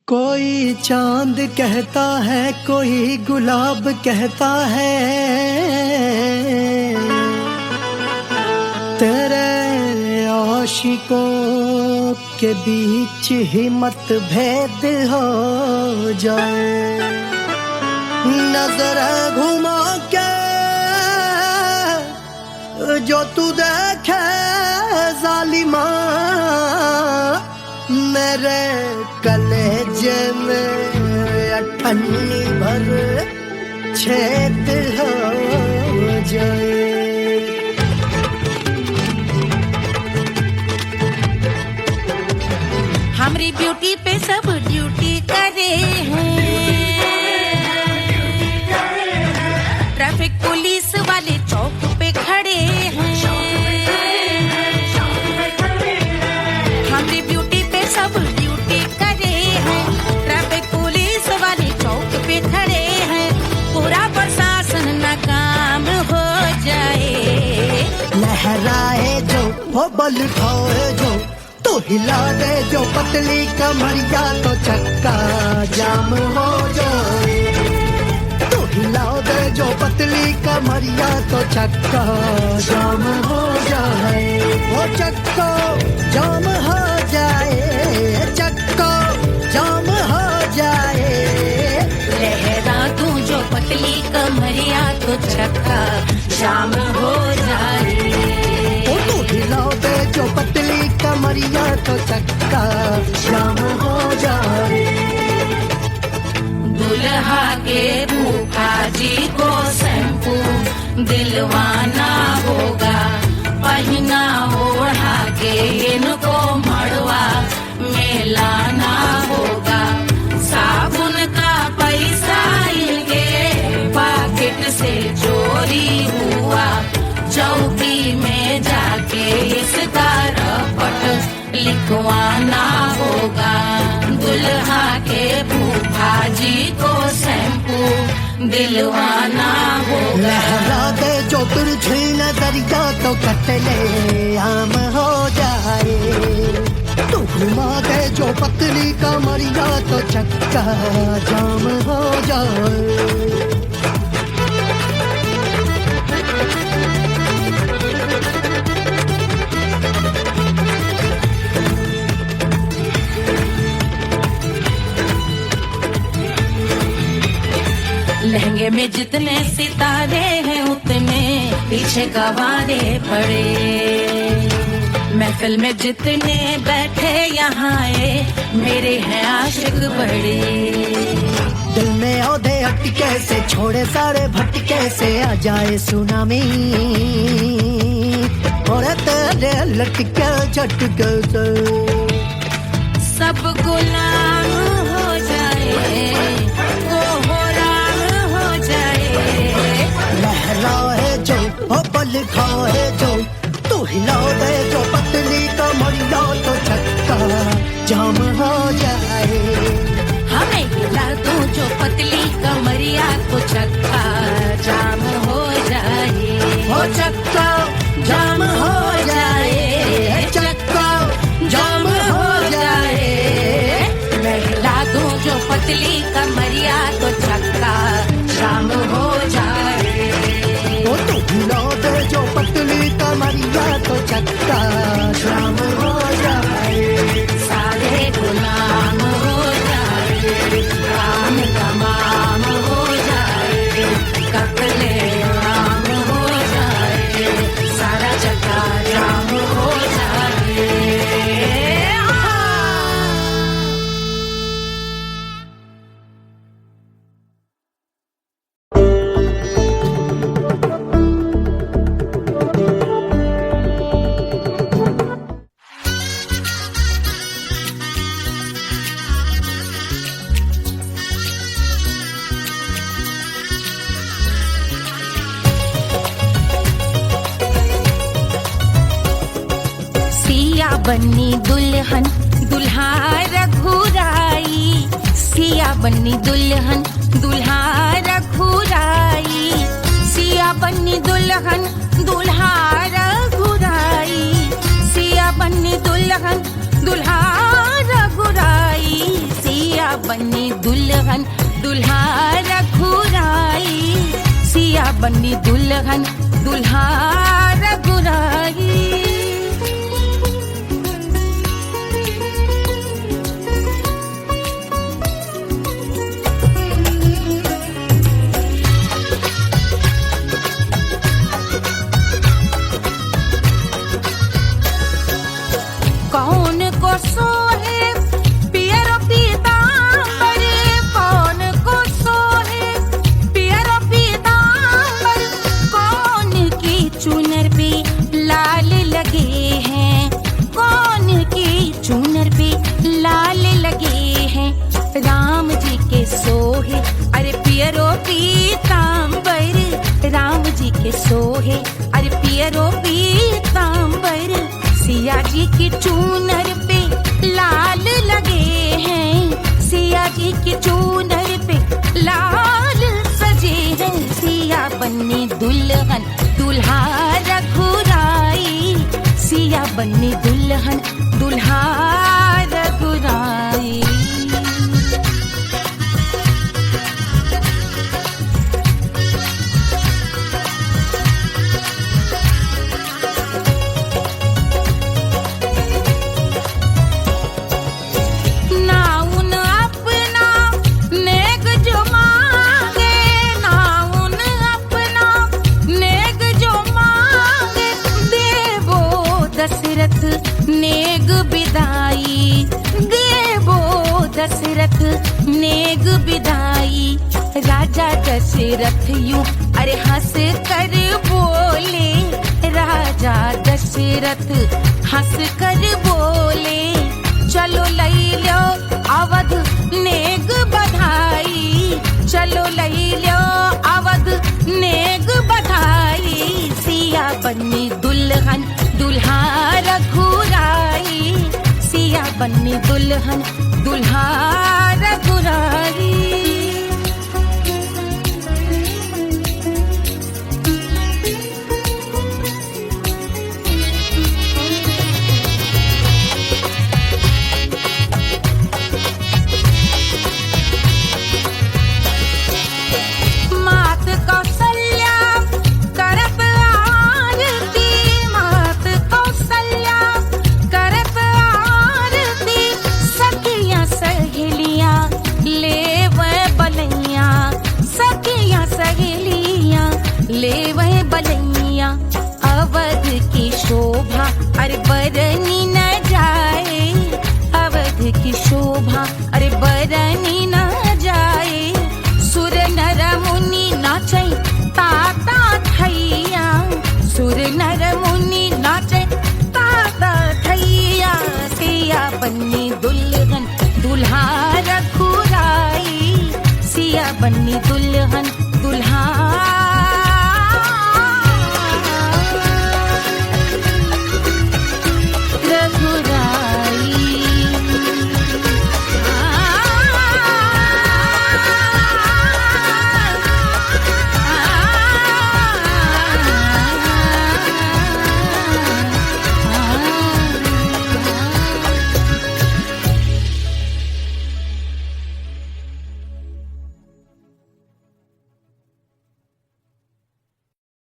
कोई चांद कहता है, कोई गुलाब कहता है, तेरे आशिकों के बीच ही मतभेद हो जाए। नजर घुमा के जो तू देखे जालिमा, मेरे कलेजे में अठन्नी भर छेद हो जाए। हमारी ब्यूटी पे सब ड्यूटी करे हैं, ट्रैफिक पुलिस वाले चौक पे खड़े हैं। हमारी ब्यूटी पे सब ड्यूटी करे हैं, ट्रैफिक पुलिस वाले चौक पे खड़े हैं। पूरा प्रशासन नाकाम हो जाए। लहराए जो वो बल खाए जो, तो हिला दे जो पतली कमरिया, तो चक्का जाम हो जाए। तो हिला दे जो पतली कमरिया, तो चक्का जाम हो जाए। वो चक्का जाम हो जाए, चक्का जाम हो जाए। लहरा तू जो पतली कमरिया, तो चक्का जाम हो जाए। तो हिला दे जो पतली कमरिया, तो चक्का जाम हो जाए। दुल्हा के फूफा जी को शैम्पू दिलवाना होगा, पहना ओढ़ा के इनको मड़वा में लाना होगा। साबुन का पैसा इनके पॉकेट से चोरी हुआ, चौकी में जाके इसका रपट लिखवाना होगा। दुल्हा के फूफा जी को शैम्पू दिलवाना होगा। लहरा दे जो तुरझी नजरिया, तो कतले आम हो जाए। तू घुमा दे जो पतली कमरिया, तो चक्का जाम हो जाए। लहंगे में जितने सितारे हैं, उतने पीछे गवारे पड़े। महफिल में जितने बैठे यहाँ आए, मेरे हैं आशिक बड़े। दिल में औधे हटके से, छोड़े सारे भटके से, आ जाए सुनामी और तेरे लटके झटके से सब गुलाम हो जाए, वो हो राम हो जाए। लहराए जो वो बल खाए जो, तू हिला दे जो पतली कमरिया, तो चक्का जाम हो जाए। हमें हिला दो जो पतली कमरिया, तो चक्का जाम हो जाए। वो चक्का जाम हो जाए, चक्का जाम हो जाए। मैं हिला दूं जो पतली कमरिया, तो चक्का जाम हो जाए। वो तू हिला दे जो पतली कमरिया, तो चक्का जाम हो जाए। सारे गुलाम हो जाए, काम तमाम हो जाए, कपले आम हो जाए, सारा चक्का जाम हो जाए। सिया बन्नी दुल्हन दुल्हा रघुराई, सिया बन्नी दुल्हन दुल्हा रघुराई, सिया बन्नी दुल्हन दुल्हा रघुराई, सिया बन्नी दुल्हन दुल्हा रघुराई, सिया बनी दुल्हन दुल्हा रघुराई, सिया बनी दुल्हन दुल्हा रघुराई। कौन को सोहे पियरो पीतांबर, कौन को सोहे पियरो पीतांबर, कौन की चुनर पे लाल लगे हैं, कौन की चुनर पे लाल लगे हैं। राम जी के सोहे अरे पियरो पीतांबर, राम जी के सोहे अरे पियरो पीतांबर, सिया जी की चूनर पे लाल लगे हैं, सिया जी की चूनर पे लाल सजे हैं। सिया बनी दुल्हन दुल्हा रघुराई, सिया बनी दुल्हन दुल्हा रघुराई। नेग बिदाई देवो दशरथ नेग बिदाई, राजा दशरथ यूं अरे हंस कर बोले, राजा दशरथ हंस कर बोले, चलो लई लो अवध नेग बधाई, चलो लई लो अवध नेग बधाई। सिया बनी दुल्हन दुल्हा रघुराई, सिया बनी दुल्हन दुल्हा रघुराई। ले वह बलैया अवध की शोभा अरे बरनी न जाए, अवध की शोभा अरे बरनी न जाए। सुर नर मुनि नाचे ताता थैया, सुर नर मुनि नाचे ताता थैया। सिया बनी दुल्हन दुल्हा रघुराई, सिया बनी दुल्हन दुल्हा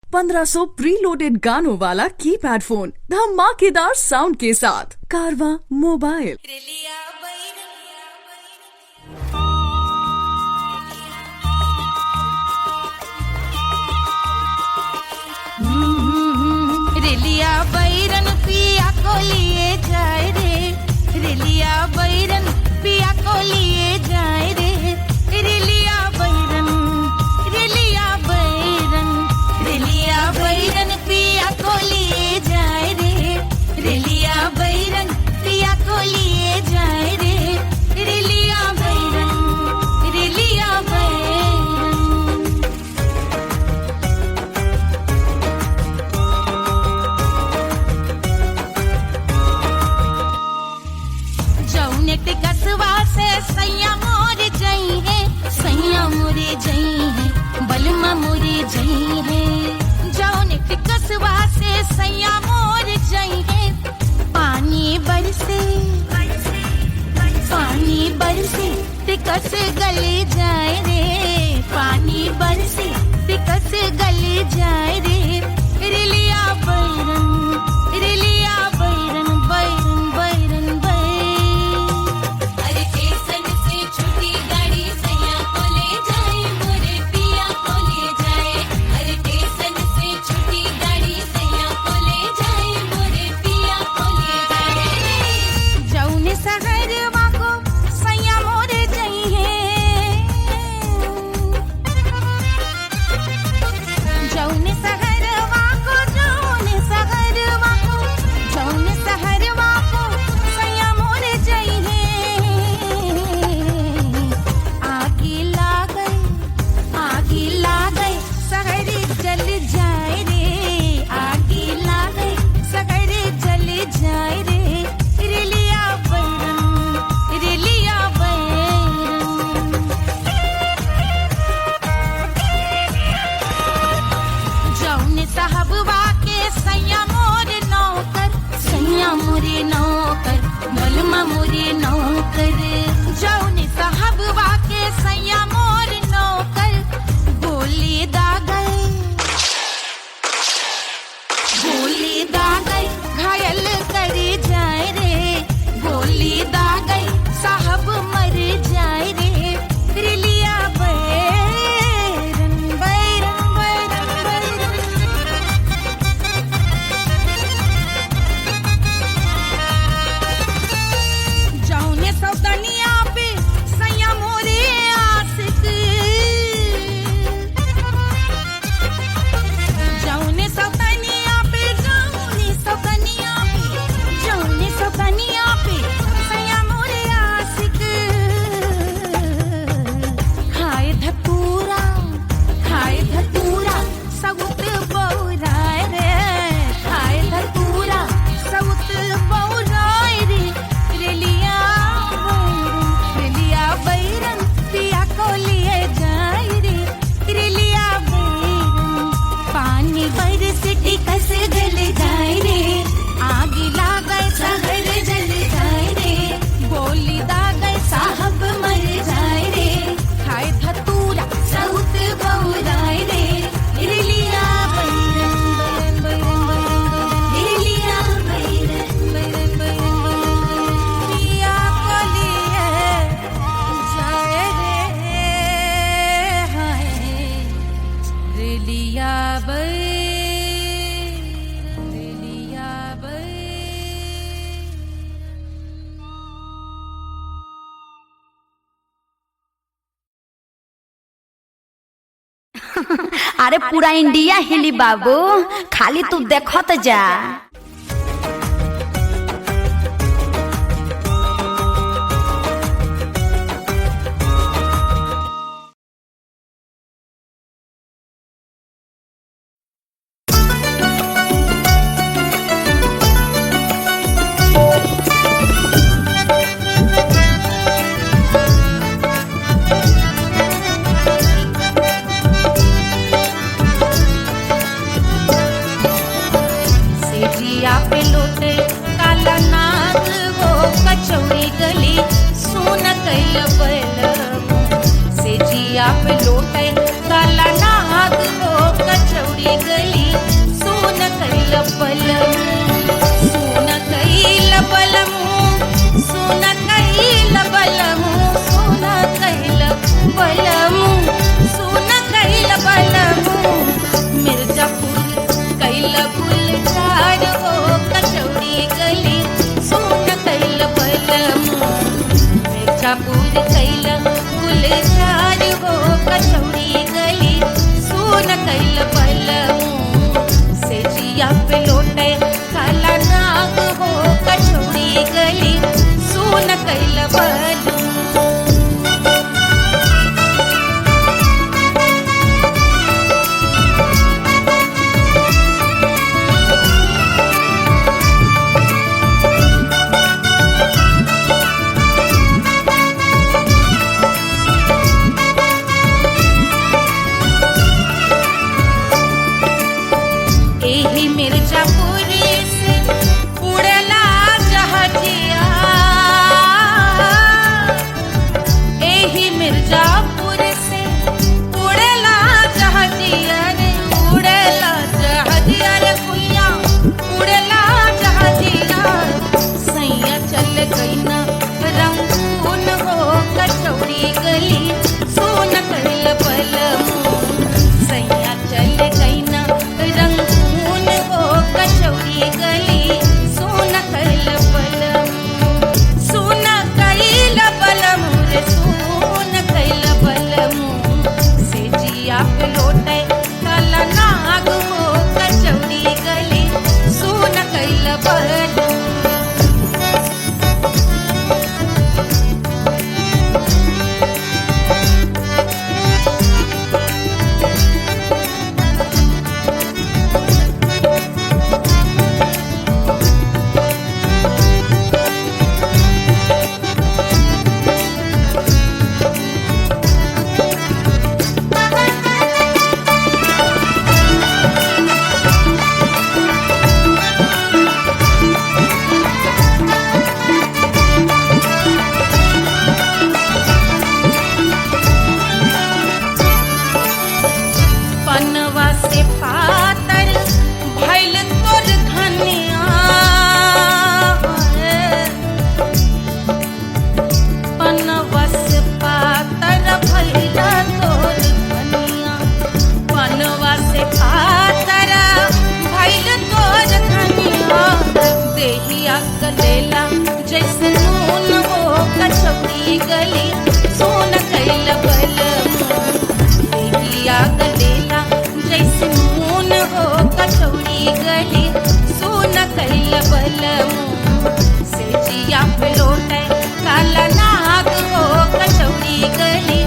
₹1500 प्रीलोडेड गानों वाला कीपैड फोन धमाकेदार साउंड के साथ कारवा मोबाइल। रेलिया बैरन पिया को लिए जाए रे, रेलिया बैरन पिया को लिए जाए रे, रेलिया बैरन रेलिया बैरन रेलिया बैरन पिया को लिए जाए रे, रेलिया बैरन पिया को लिए जाए रे। टिकस गली जाए रे, पानी बरसे टिकस गली जाए रे, रिलिया बैरन बैरन बैरन बैरन। अरे स्टेशन से छुट्टी गाड़ी सैया को ले जाए, मोरे पिया को ले जाए। अरे स्टेशन से छुट्टी गाड़ी सैया को ले जाए, मोरे पिया को ले जाए। जौने सहरवा को सैया मोरे जइहे, जौने सहरवा को सैया मोरे जइहे। आगी लागई सहरी जल जाए रे, आगी लागई सहरी जल जाए रे, रिलिया बैरन जौने साहबवा के सैया मोरे नौकर मलमा मोरे नौकर। जौने साहबवा के सैया मोरे नौकर, गोली दागई घायल करी जाए रे, गोली दागई साहब मर जाए रे, रिलिया बैरन बैरन बैरन। जौने सौतनिया पे सैया मोरे आशिक, जौने सौतनिया पे सैया मोरे आशिक। खाए धतूरा सउत बौराय रे, खाए धतूरा सउत बौराय रे, रिलिया बैरन पिया को लिए जाए रे, रिलिया बैरन। पानी बरस टिकस गल जाए रे, आगी लागई सहर जल जाए रे, गोली दागई साहब मर जाए रे, खाए धतूरा सउत बौराय रे, रिलिया बैरन रिलिया बैरन पिया को लिए जाए रे, हाय रिलिया बैरन। अरे पूरा इंडिया हिली बाबू, खाली तू देखत जा। सेजिया पे लोटे काला नाग वो कचौड़ी गली सोन कैल बलमो, सेजिया पे लोटे काला नाग वो कचौड़ी गली सोन कैल बलमो, सोन कैल बलमो, सोन कैल बलमो, सोन कैल बलमो, सोन कैल बलमो। मिर्जापुर कैल गुलजार हो कचौड़ी गली सोन कैल बलमो, मिर्जापुर कैल गुलजार हो कचौड़ी गली सोन कैल बलमो, सेजिया पे लोटे काला नाग हो कचौड़ी गली सोन कैल बलमो। मिर्जापुर से उड़ला जहाजिया, मिर्जापुर से उड़ेला जहाजिया रे उड़ेला जहाजिया रे भैया उड़ेला जहाजिया सैया चल गई ना रंगून हो कचौड़ी गली सोन कैल बलमू सैया चल गई ना रंगून हो कचौड़ी गली सोन कैल बलमू सोन कैल बलमू रे सोन कैल बलमू से जिया पे लोटे काला नाग हो कचौड़ी गली सोन कैल बलमू पनवा से पातर भइल तोर धनिया पनवा से पातर भइल तोर धनिया पनवा से पातर भइल तोर धनिया देहिया गलेला जैसे नून हो कचौड़ी गली सोन कैल बलमू देहिया गलेला जैसे नून हो कचौड़ी गली सोन कैल बलमू से जिया पे लोटे काला नाग हो कचौड़ी गली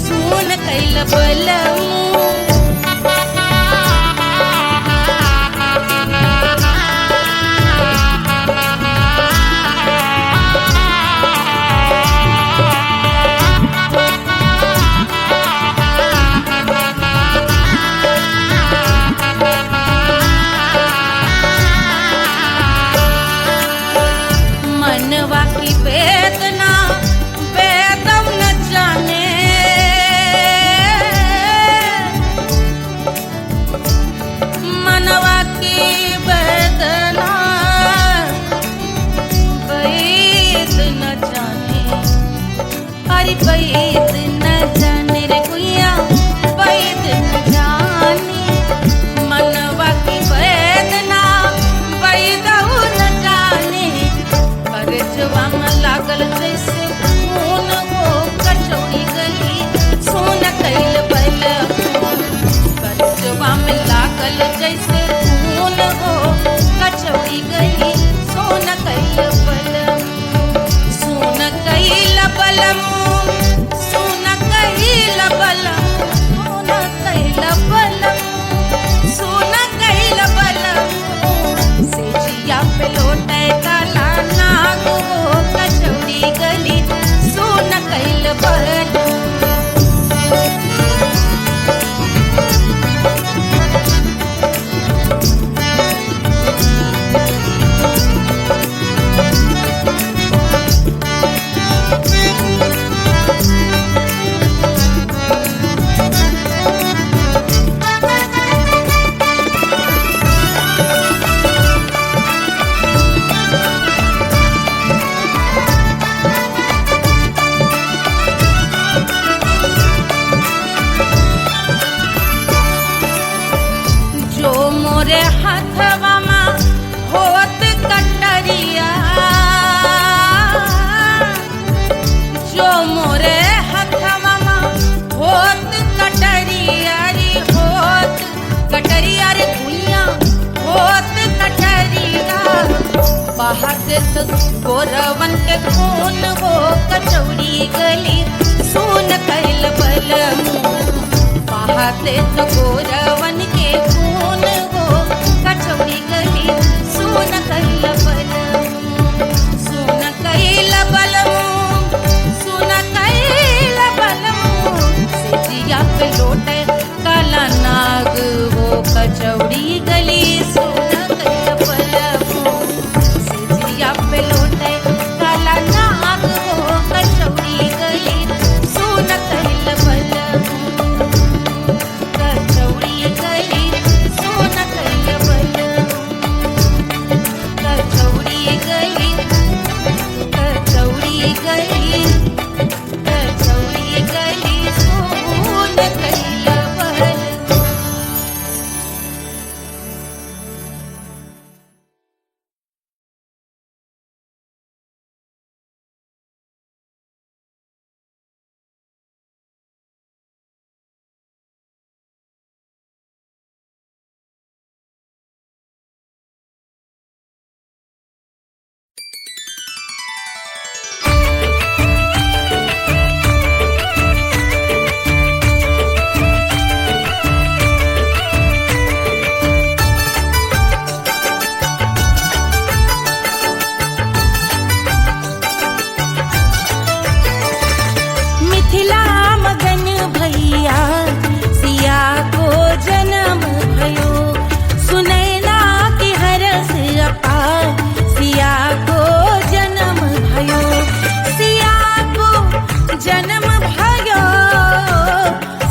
सोन कैल बलमू मनवा की वेदना वेदम न जाने मनवा की वेदना वैद न जाने अरे वैद न जाने रे गुइया वैद न जाने मनवा की वेदना वैद न जाने परजवा में लागल जैसे खून हो कचौड़ी गली सोन कैल बलमू परजवा में लागल जैसे खून हो कचौड़ी गली सोन कैल बलमू सोन कैल बलमू सोन कैल बलमू सोन कैल बलमू सोन कैल बलमू से जिया पे लोटे काला नाग हो कचौड़ी गली सोन कैल बलमू जो मोरे हथवा में होत कटरिया जो मोरे हथवा में होत कटरिया रे होत कटरिया रे भुइया होत कटरिया बाहर से तो गोरवन के खून हो कचौड़ी गली सोन कैल बलमू बाहर से तो गोरवन के खून हो कचौड़ी गली सोन कैल बलमू सोन कैल बलमू सोन कैल बलमू से जिया पे लोटे काला नाग हो कचौड़ी गली सोन कैल बलमू से जिया पे लोटे काला नाग हो कचौड़ी गली सोन जन्म भयो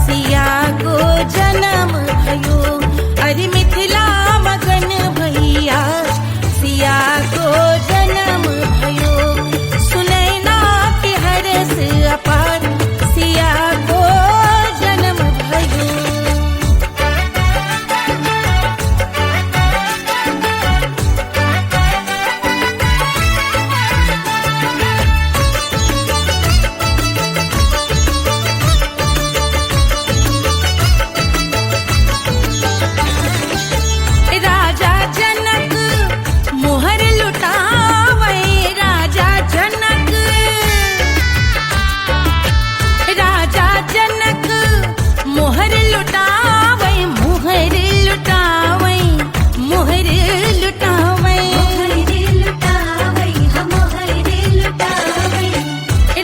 सिया को जन्म भयो अरे मिथिला मगन भैया सिया को जन्म भयो सुनैना के हरस अपार सिया को जन्म भयो राजा जनक मोहर लुटावे राजा जनक मोहर लुटावे मोहर लुटावे मोहर लुटावे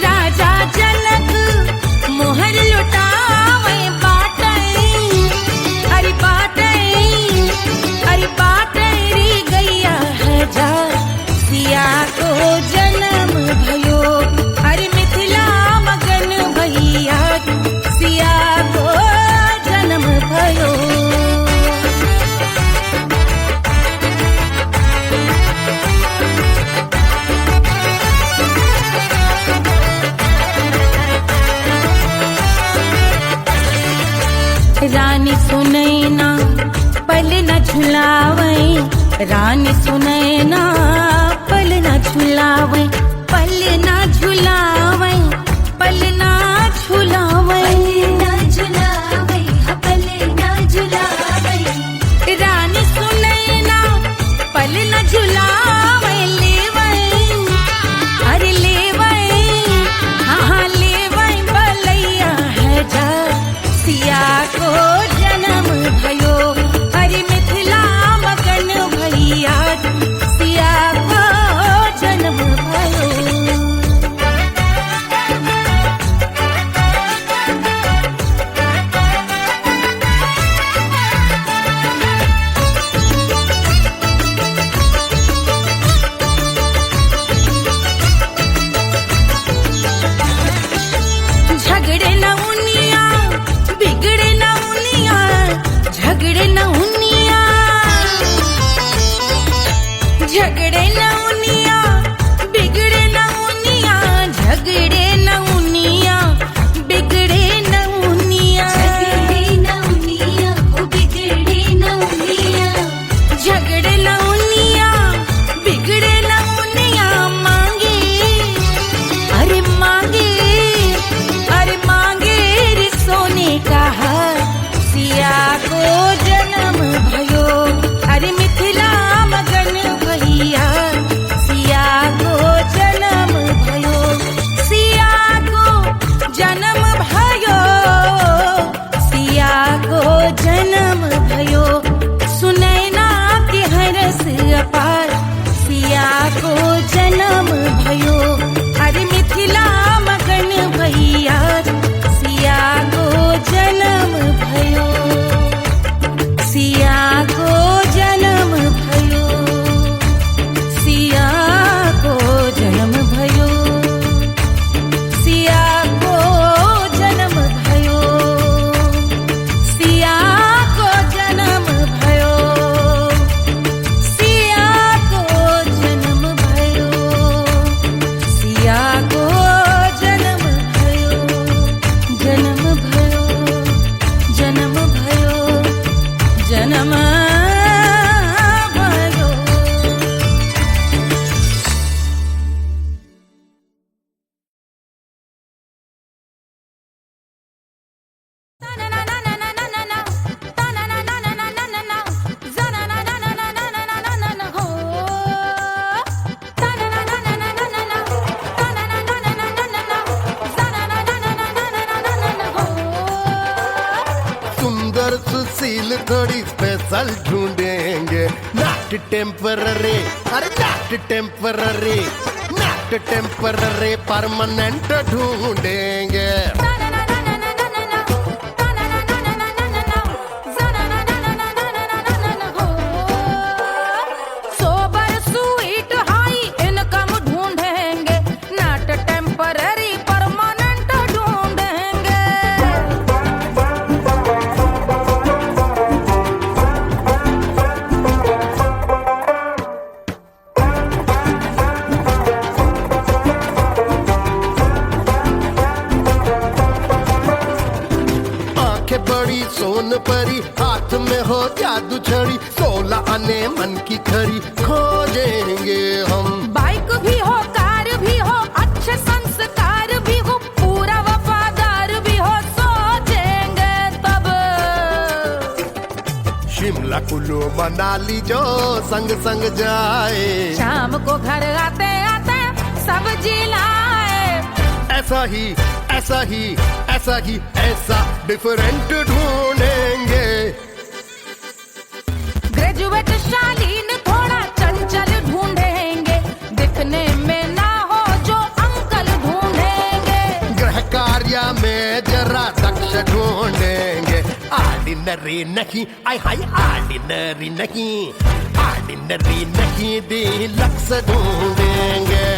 राजा जनक मोहर लुटावे बाटे अरे बाटे अरे बाटे रे गैया हजार सिया को जन्म भयो अरे मिथिला मगन भैया सिया को जन्म भयो रानी सुनैना पल न झुलावे रानी सुनैना पल न झुलावे पल न झुलावे पल न झुलावे रानी सुनैना पल न झुलावे लेवे अरे लेवे हाँ लेवे बलैया है जा सिया को जन्म भयो अरे मिथिला मगन भैया सिया को जन्म भयो झगड़े न उनिया बिगड़े न उनिया झगड़े न उनिया झगड़े न उनिया बिगड़े न उनिया झगड़े न उनिया बिगड़े न उनिया झगड़े न उनिया बिगड़े न उनिया मांगे अरे मांगे रे सोने का हार सिया को जन्म भयो अरे मिथिला मगन भैया सिया को जन्म भयो सिया को जन्म भयो सिया को जन्म भयो सुनैना के हरस अपार सिया को जन्म भयो अरे मिथिला मगन भैया सिया को जन्म भयो सिया को जन्म भयो सिया को जन्म भयो सिया को जन्म भयो सिया को जन्म भयो सिया को जन्म भयो सिया को जन्म भयो जन्म भयो जन्म भयो जन्म भयो सुंदर सुशील थोड़ी स्पेशल ढूंढेंगे नॉट टेम्पररी अरे not temporary not temporary permanent ढूंढेंगे सोबर स्वीट हाई इनकम ढूंढेंगे नॉट टेम्पररी परमानेंट सोन परी, हाथ में हो जादू छड़ी, 16 आने मन की खरी खोजेंगे हम। बाइक भी हो, कार भी हो, अच्छे संस्कार भी हो, पूरा वफादार भी हो, सोचेंगे तब। शिमला कुल्लू मनाली जो संग संग जाए, शाम को घर आते आते सब्जी लाए। ऐसा ही ऐसा ही ऐसा ही ऐसा डिफरेंट ढूंढेंगे। ग्रेजुएट शालीन थोड़ा चंचल ढूंढेंगे, दिखने में ना हो जो अंकल ढूंढेंगे। गृह कार्य में जरा दक्ष ढूंढेंगे। ऑर्डिनरी नहीं, आय हाय ऑर्डिनरी नहीं, ऑर्डिनरी नहीं डीलक्स ढूंढेंगे।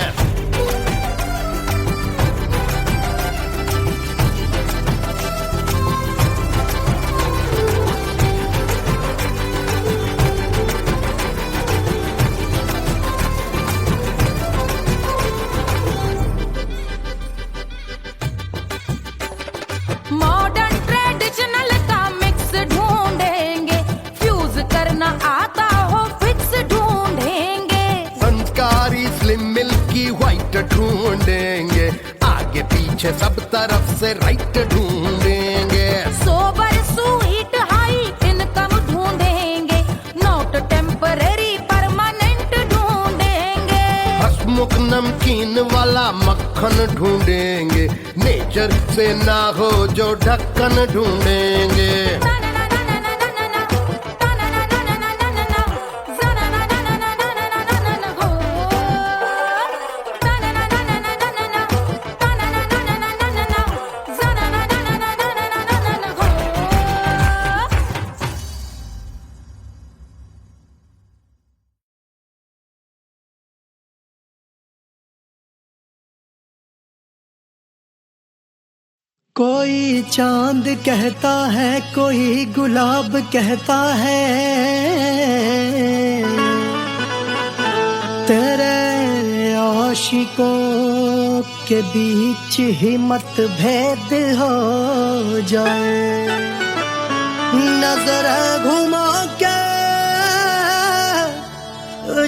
मॉडर्न ट्रेडिशनल का मिक्स ढूंढेंगे, फ्यूज करना आता हो फिक्स ढूंढेंगे। संस्कारी स्लिम मिल्की व्हाइट ढूंढेंगे, आगे पीछे सब तरफ से राइट ढूंढेंगे। सोबर स्वीट हाई इनकम ढूंढेंगे, नोट टेम्परेरी परमानेंट ढूंढेंगे। हसमुख नमकीन वाला मक्खन ढूंढेंगे, नेचर से ना हो जो ढक्कन ढूंढेंगे। कोई चांद कहता है, कोई गुलाब कहता है, तेरे आशिकों के बीच ही मतभेद हो जाए। नजर घुमा के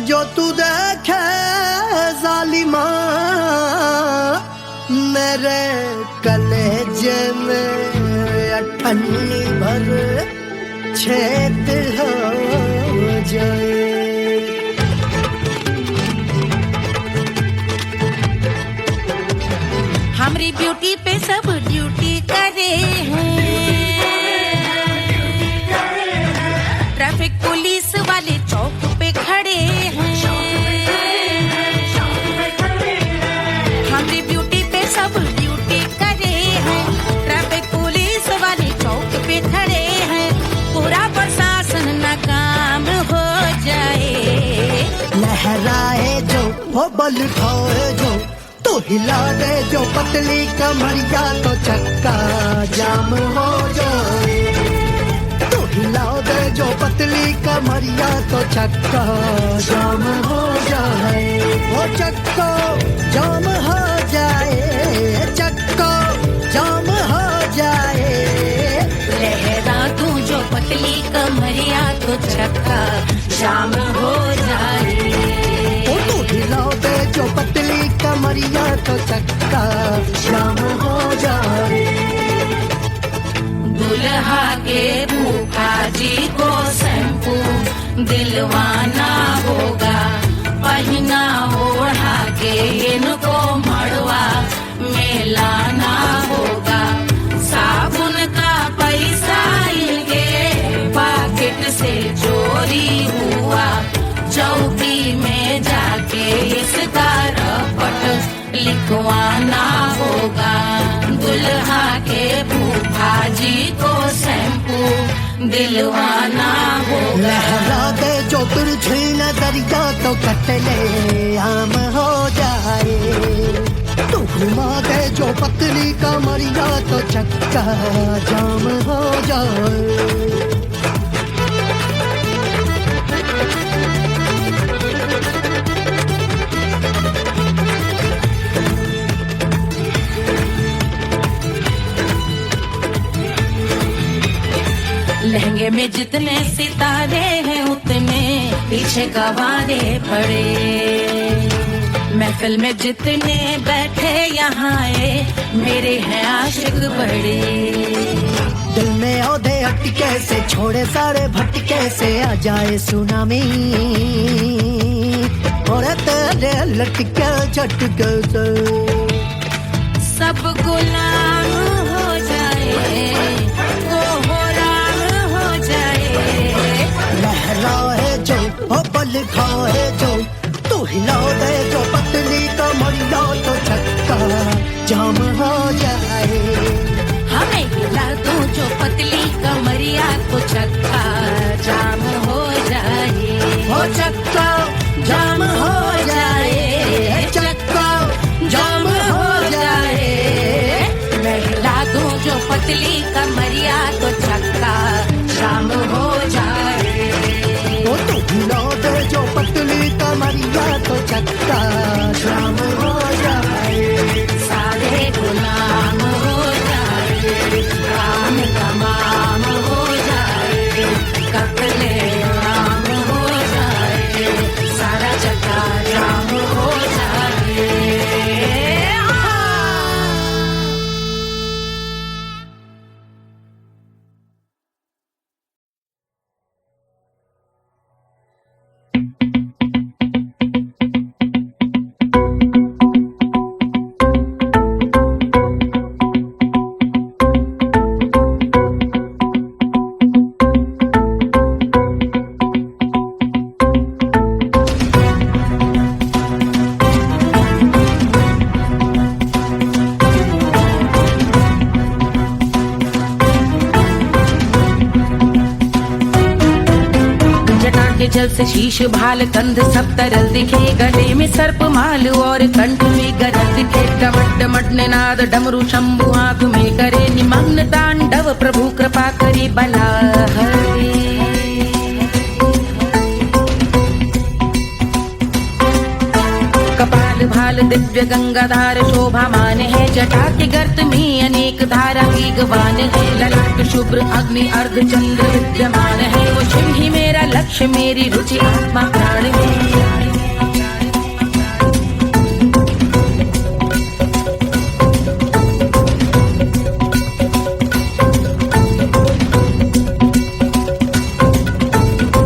जो तू देखे जालिमा, मेरे कलेजे में अठन्नी भर छेद हो जाए। हमारी ब्यूटी पे सब ड्यूटी करे हैं, ट्रैफिक पुलिस वाले चौक पे खड़े हैं। हमारी ब्यूटी पे सब ड्यूटी करे हैं, ट्रैफिक पुलिस वाले चौक पे खड़े हैं, पूरा प्रशासन नाकाम हो जाए। लहराए जो वो बल खाए जो, तो हिला दे जो पतली कमरिया, तो चक्का जाम हो जाए। तो हिला दे जो पतली कमरिया, तो चक्का जाम हो जाए। वो चक्का जाम हो जाए, चक्का जाम हो जाए। लहरा तू जो पतली कमरिया, तो चक्का जाम हो जाए। ओ तो हिलाओ दे जो पतली कमरिया, तो चक्का जाम हो जाए। दुल्हा के फूफा जी को शैम्पू दिलवाना होगा, पहना ओढ़ा के इनको मड़वा में लाना होगा। साबुन का पैसा इनके पॉकेट से चोरी हुआ, चौकी में जाके इसका रपट लिखवाना होगा। दुल्हा के फूफा जी को शैम्पू दिलवाना होगा। लहरा दे जो तिरछी नजरिया, तो कतले आम हो जाए। तू घुमा दे जो पतली कमरिया, तो चक्का जाम हो जाए। तारे में जितने सितारे हैं उतने पीछे गवारे पड़े। महफिल में जितने बैठे यहाँ आए मेरे हैं आशिक बड़े। दिल में औधे अटके से छोड़े सारे भटके से आ जाए सुनामी और तेरे लटके झटके से सब गुलाम हो जाए वो हो राम हो जाए। लहराए जो हो बल खाए जो तू हिला दे जो पतली कमरिया तो छक्का जाम हो जाए। हमें हिला दो जो पतली कमरिया तो चक्का जाम हो जाए। हो चक्का जाम हो जाए, चक्का जाम हो जाए। मैं हिला दूं जो पतली कमरिया तो चक्का जाम हो जाए। ओ तू हिला दे जो पतली कमरिया तो चक्का जाम हो जाए। सारे गुलाम हो जाए, काम तमाम हो जाए, कपले आम हो जाए, सारा चक्का जाम हो जाए। जल से शीश भाल कंध सब तरल दिखे। गले में सर्प माल और कंठ में गरज दिखे। डमट डमट निनाद डमरू शंभु आंख में करे निमग्न तांडव प्रभु कृपा करे बला हरे। कपाल भाल दिव्य गंगाधार शोभामान है। जटा के गर्त में अनेक धारा वेगवान है। ललाट शुभ्र अग्नि अर्ध चंद्र विद्यमान है। वो शिव ही मेरा लक्ष्य मेरी रुचि आत्मा प्राण है।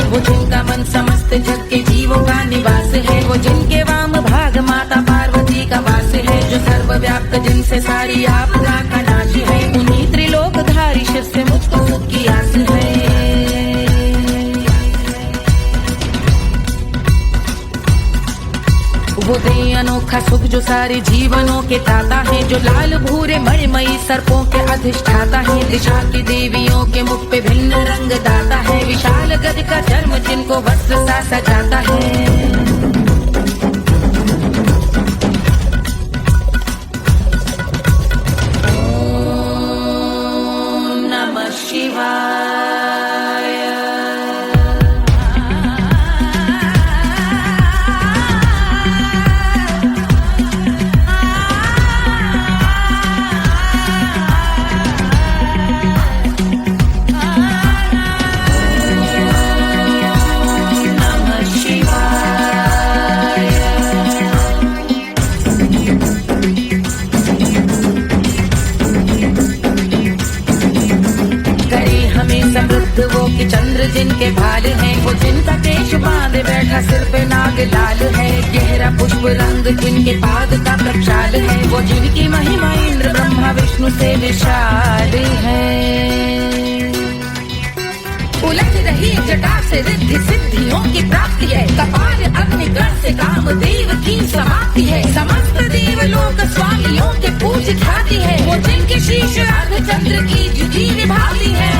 वो जिनका मन समस्त जग के जीवों का निवास है। वो जिनके वाम भाग माता पार्वती का वास है। जो सर्वव्याप्त जिनसे सारी आपदा का नाश है। उन्हीं त्रिलोकधारी शिव से मुझको सुख की आस है। वो दे अनोखा सुख जो सारे जीवनों के दाता है। जो लाल भूरे मणिमयी सर्पों के अधिष्ठाता है। दिशा की देवियों के मुख पे भिन्न रंग दाता है। विशाल गज का चर्म जिनको वस्त्र सा सजाता है। वो कि चंद्र जिनके भाल हैं। वो जिनका केश बांधे बैठा सिर पे नाग लाल है। गहरा पुष्प रंग जिनके पाद का प्रक्षाल है। वो जिनकी महिमा इंद्र ब्रह्मा विष्णु से विशाल है। उलझ रही जटा से रिद्धि सिद्धियों की प्राप्ति है। कपाल अग्निगण से कामदेव की समाप्ति है। समस्त देवलोक स्वामियों के पूज ख्याति है। वो जिनके शीश अर्धचंद्र की जुटी निभाती है।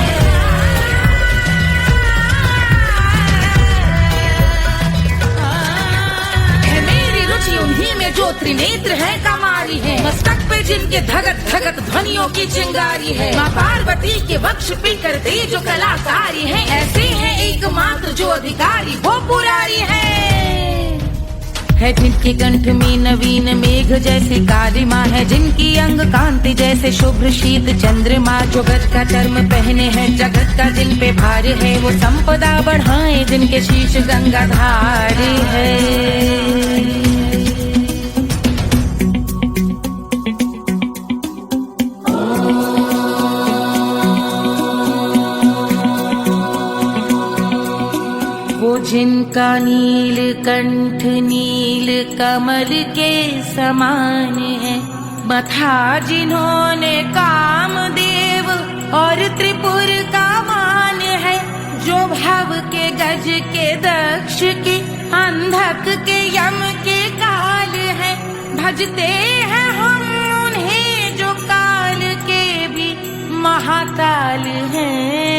उन्हीं में जो त्रिनेत्र है कमारी है। मस्तक पे जिनके धगत धगत ध्वनियों की चिंगारी है। माँ पार्वती के वक्ष पे करते जो कलाकारी है। ऐसे हैं एकमात्र जो अधिकारी वो पुरारी है। है जिनके कंठ में नवीन मेघ जैसे कालिमा है, जिनकी अंग कांति जैसे शुभ्र शीत चंद्रमा, जो गज का चर्म पहने हैं जगत का जिन पे भार है, वो संपदा बढ़ाए जिनके शीश गंगाधार है। जिनका नील कंठ नील कमल के समान है, मथा जिन्होंने कामदेव और त्रिपुर का मान है, जो भव के गज के दक्ष के अंधक के यम के काल है, भजते हैं हम उन्हें जो काल के भी महाकाल हैं।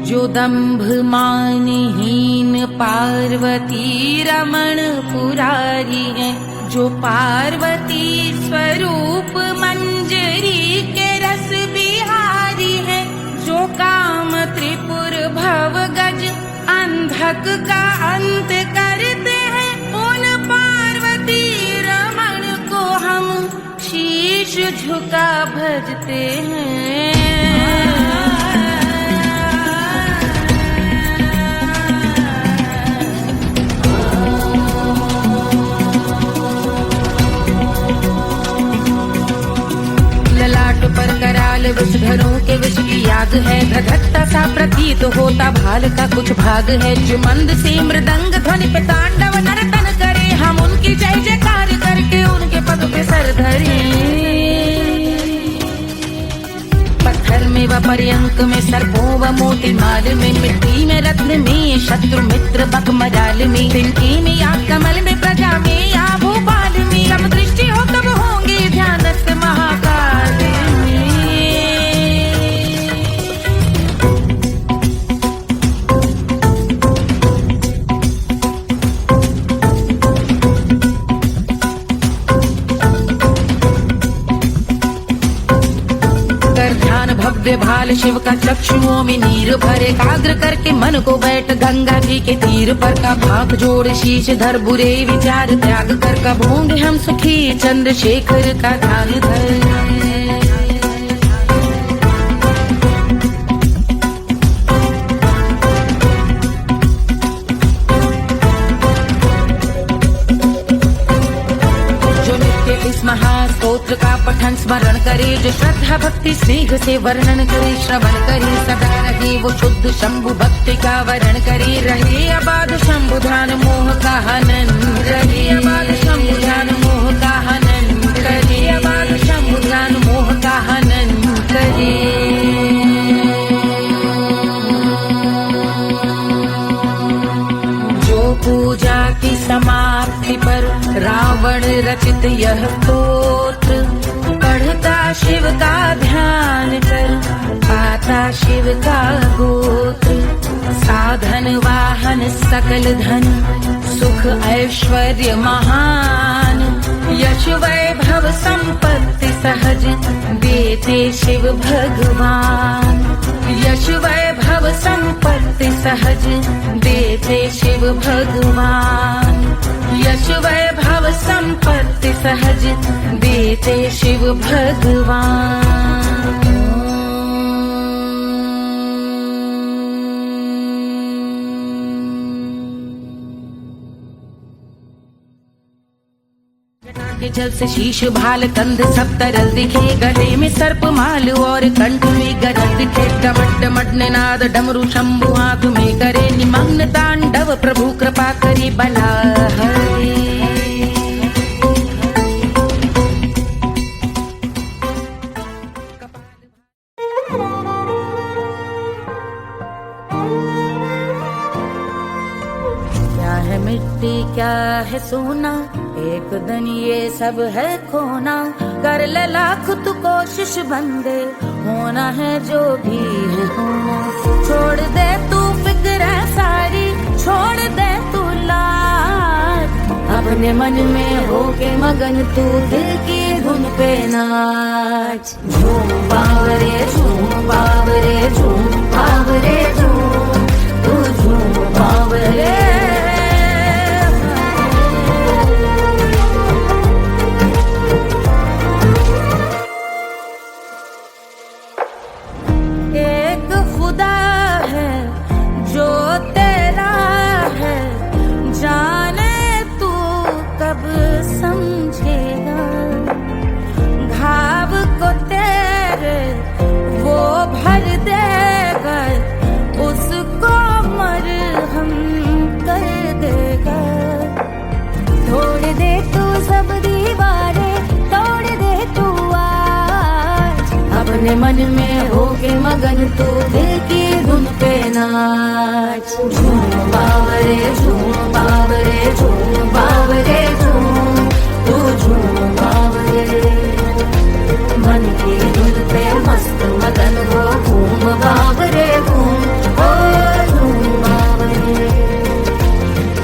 जो दंभ मानहीन पार्वती रमण पुरारी है, जो पार्वती स्वरूप मंजरी के रस बिहारी है, जो काम त्रिपुर भव गज अंधक का अंत करते हैं, उन पार्वती रमण को हम शीश झुका भजते हैं। पर कराल विषधरों के विष की याद है, धधकता सा प्रतीत होता भाल का कुछ भाग है, जो मंद से मृदंग ध्वनि पे तांडव नर्तन करे, हम उनकी जय जयकार करके उनके पद पे सर धरे। पत्थर में व पर्यंक में सर्पों व मोती माल में, मिट्टी में रत्न में शत्रु मित्र बक मजाल में, तिनके में या कमल में प्रजा में या भोपाल में, सब दृष्टि हो तब होंगे ध्यानस्थ महाकाल। भव्य भाल शिव का चक्षुओं में नीर भरे, एकाग्र करके मन को बैठ गंगा जी के तीर पर, का भाग जोड़ शीश धर बुरे विचार त्याग कर, कब होंगे हम सुखी चंद्रशेखर का ध्यान धर। महास्तोत्र का पठन स्मरण करे, जो श्रद्धा भक्ति स्नेह से वर्णन करे, श्रवण करे सदा रहे वो शुद्ध शंभु भक्ति का वरण करे, रहे अबाध शंभु ध्यान मोह का हनन, रहे अबाध शंभु ध्यान मोह का हनन करे, अबाध शंभु ध्यान मोह का हनन करे। पूजा की समाप्ति पर रावण रचित यह स्तोत्र, पढ़ता शिव का ध्यान कर पाता शिव का गोत्र, साधन वाहन सकल धन सुख ऐश्वर्य महान, यश वैभव संपत्ति सहज देते शिव भगवान, यश वैभव संपत्ति सहज देते शिव भगवान, यश वैभव संपत्ति सहज देते शिव भगवान। के जल से शीश भाल कंध सब तरल दिखे, गले में सर्प माल और कंठ में गरज दिखे, डमट डमट निनाद डमरू शंभु हाथ में करे, निमग्न तांडव प्रभु कृपा करे बला हरे। क्या है मिट्टी क्या है सोना, एक दिन ये सब है खोना, कर ले लाख तू कोशिश बंदे, होना है जो भी है होना, छोड़ दे तू फिक्र सारी, छोड़ दे तू लाज, अपने मन में होके मगन तू दिल की धुन पे नाच, झूम बावरे झूम बावरे झूम बावरे झूम, तू झूम बावरे अपने मन में होके मगन तू दिल की धुन पे नाच। झूम बावरे झूम बावरे झूम बावरे झूम, तू झूम बावरे। मन की धुन पे मस्त मगन हो घूम बावरे घूम, ओ झूम बावरे।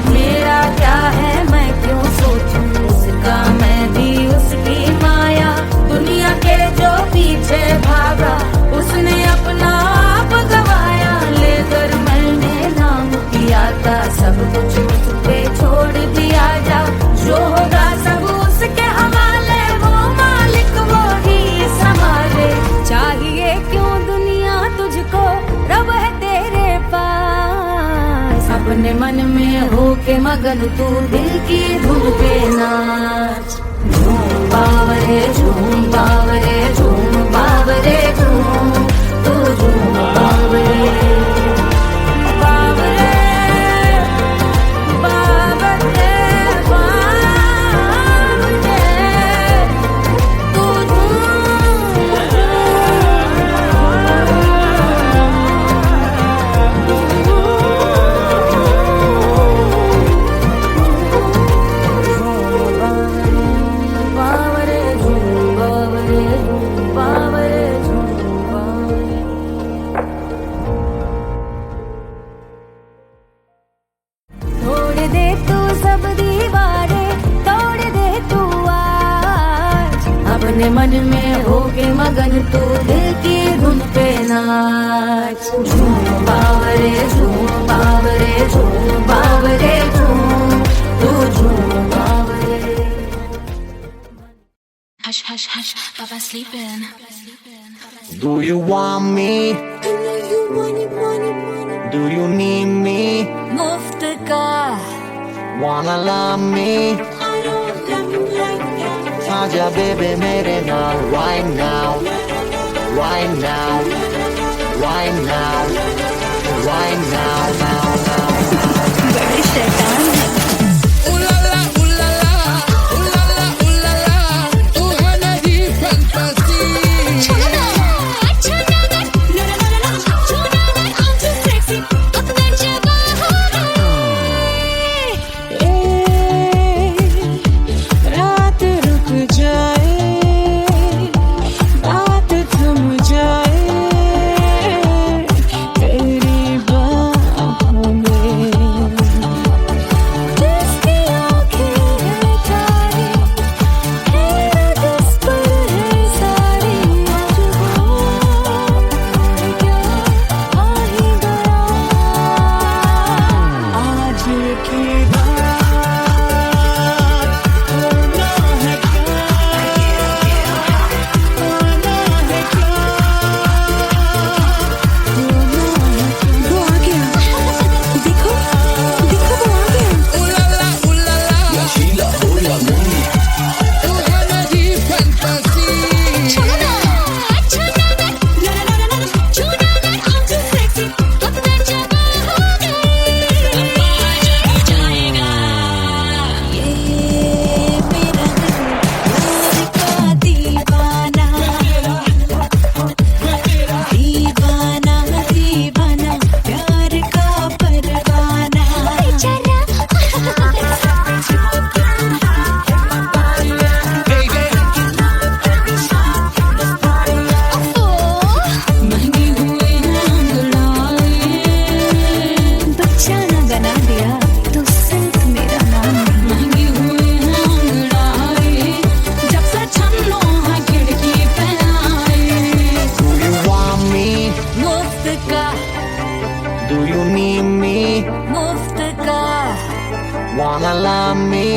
मेरा क्या है मैं क्यों सोचूं उसका, मैं भी उसकी माया। दुनिया के जो पीछे भागा उसने अपना आप गवाया। लेकर मैंने नाम किया था सब कुछ उस पे छोड़ दिया जा। जो होगा सब उसके हवाले, वो मालिक वो ही संभाले। चाहिए क्यों दुनिया तुझको, रब है तेरे पास। अपने मन में होके मगन तू दिल की धुन पे नाच। झूम बावरे झूम बावरे झूम बावरे झूम, तू झूम बावरे बावरे बावरे बावरे, तू बावरे झूम बावरे झूम बावरे झूम बावरे। तोड़ दे तू सब दीवारें, तोड़ दे तू आज। अपने मन में होके मगन तू दिल की धुन पे नाच। झूम बावरे झूम बावरे झूम बावरे झूम, तू झूम बावरे। Hush, hush, hush, Papa sleeping. Do you want me? Do you need me? मुफ्त का Wanna love me? आजा baby मेरे नाल right now, right now, right now, right now, now, now. बड़े शैतान है। रात रुक जाए, बात थम जाए, तेरी बाहों में। जिसकी आँखें हैं तारी, हैरत इस पर है सारी। आज वो क्या आ ही गया, आज की Wanna love me?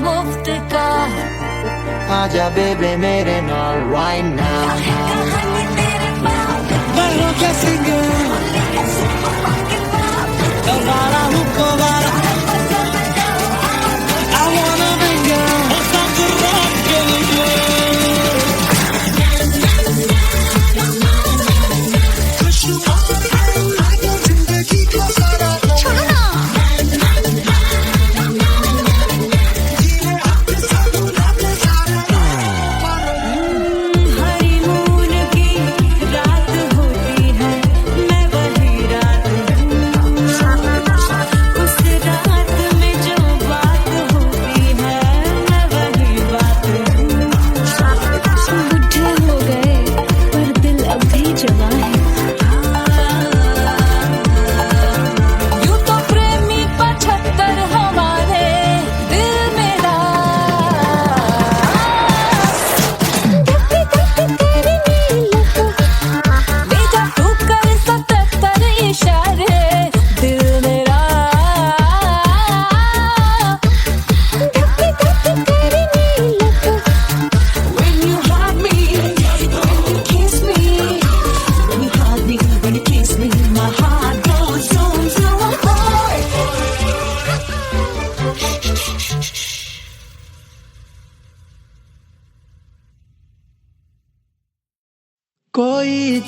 मुफ्त का आजा baby मेरे नाल right now. Barro que sigue, Elvira Hukovara. I wanna bring you stop the rock Hari moon की